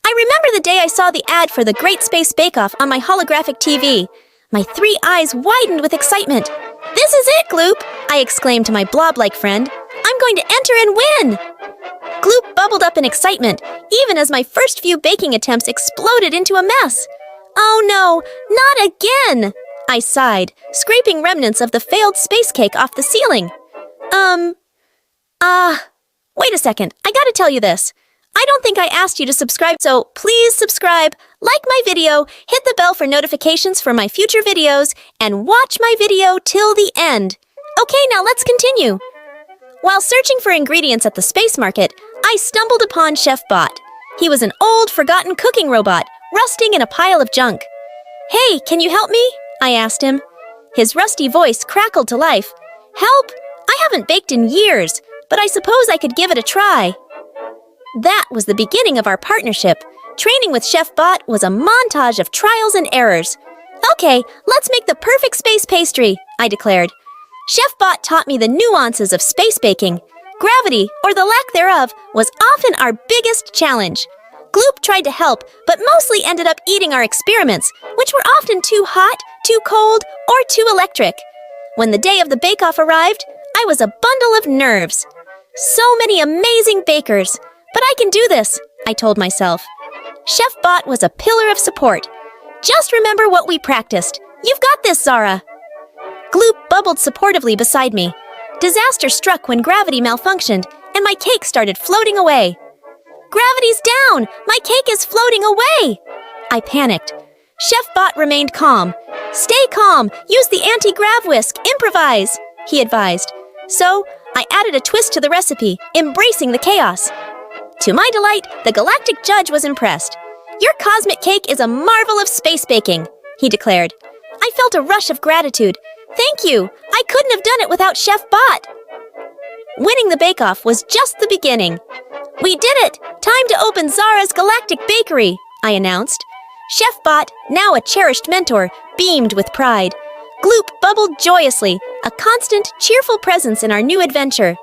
I remember the day I saw the ad for the Great Space Bake-Off on my holographic TV. My 3 eyes widened with excitement. "This is it, Gloop!" I exclaimed to my blob-like friend. "I'm going to enter and win!" Gloop bubbled up in excitement, even as my first few baking attempts exploded into a mess. "Oh no, not again!" I sighed, scraping remnants of the failed space cake off the ceiling. Wait a second, I gotta tell you this. I don't think I asked you to subscribe, so please subscribe, like my video, hit the bell for notifications for my future videos, and watch my video till the end. Okay, now let's continue. While searching for ingredients at the space market, I stumbled upon Chef Bot. He was an old, forgotten cooking robot, rusting in a pile of junk. "Hey, can you help me?" I asked him. His rusty voice crackled to life. "Help? I haven't baked in years, but I suppose I could give it a try." That was the beginning of our partnership. Training with Chef Bot was a montage of trials and errors. "Okay, let's make the perfect space pastry," I declared. Chef Bot taught me the nuances of space baking. Gravity, or the lack thereof, was often our biggest challenge. Gloop tried to help, but mostly ended up eating our experiments, which were often too hot, too cold, or too electric. When the day of the bake-off arrived, I was a bundle of nerves. So many amazing bakers. "But I can do this," I told myself. Chef Bot was a pillar of support. "Just remember what we practiced. You've got this, Zara." Gloop bubbled supportively beside me. Disaster struck when gravity malfunctioned, and my cake started floating away. "Gravity's down! My cake is floating away!" I panicked. Chef Bot remained calm. "Stay calm, use the anti-grav whisk, improvise," he advised. So, I added a twist to the recipe, embracing the chaos. To my delight, the galactic judge was impressed. "Your cosmic cake is a marvel of space baking," he declared. I felt a rush of gratitude. "Thank you! I couldn't have done it without Chef Bot!" Winning the bake-off was just the beginning. "We did it! Time to open Zara's Galactic Bakery," I announced. Chef Bot, now a cherished mentor, beamed with pride. Gloop bubbled joyously, a constant, cheerful presence in our new adventure.